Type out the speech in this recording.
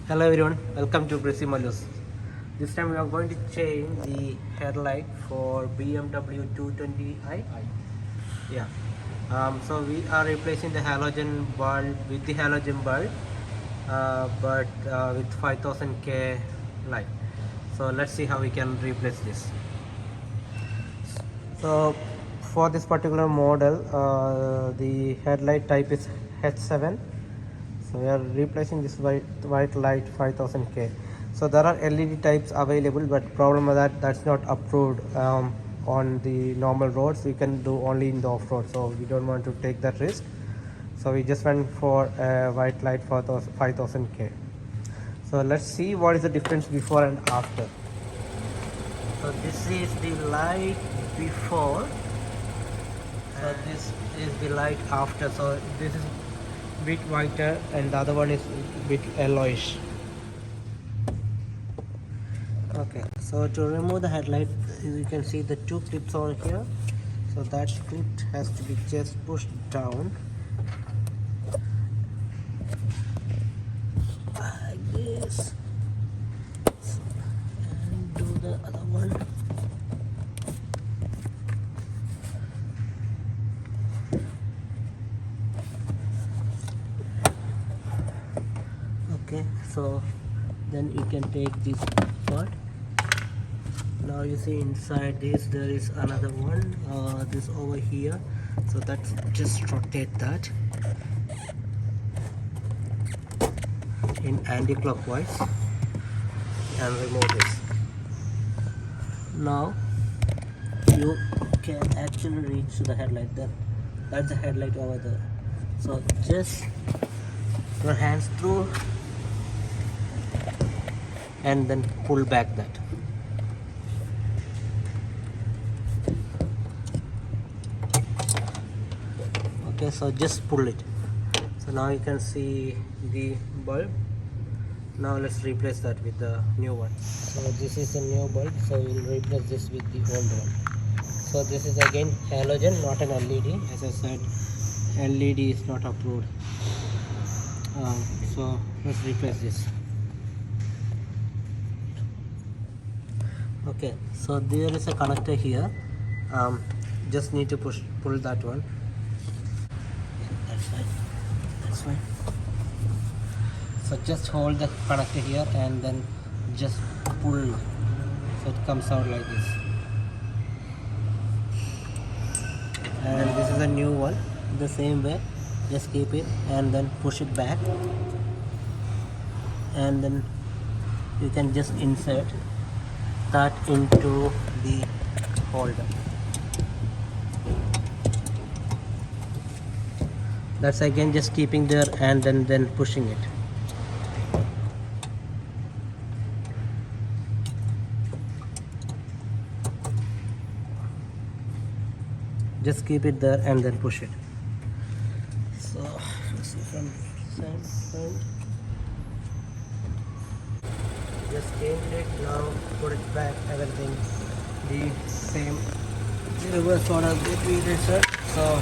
Hello everyone, welcome to Brissy Malus. This time we are going to change the headlight for BMW 220i. Yeah. So we are replacing the halogen bulb with the halogen bulb, but with 5000K light. So let's see how we can replace this. So for this particular model, the headlight type is H7. So we are replacing this white light 5000K. So there are LED types available, but problem is that that's not approved on the normal roads. We can do only in the off-road, so we don't want to take that risk. So we just went for a white light for 5000K. So let's see what is the difference before and after. So this is the light before, so this is the light after. So this is bit whiter and the other one is bit yellowish. Okay, so to remove the headlight, you can see the two clips over here. So that clip has to be just pushed down like this, and do the other one. Okay, so then you can take this part. Now you see inside this there is another one, this over here. So that's just rotate that in anti-clockwise and remove this. Now you can actually reach to the headlight. That's the headlight over there. So just your hands through and then pull back that. Okay, so just pull it. So now you can see the bulb. Now let's replace that with the new one. So this is the new bulb, so we'll replace this with the old one. So this is again halogen, not an LED. As I said, LED is not approved. So let's replace this. Okay, so there is a connector here. Just need to pull that one. That's fine. So just hold the connector here and then just pull, so it comes out like this. And this is a new one, the same way. Just keep it and then push it back, and then you can just insert that into the holder. That's again just keeping there and then pushing it. Just keep it there and then push it. So let's see from side. Just change it, now put it back, everything the same. The reverse order that we did, sir. So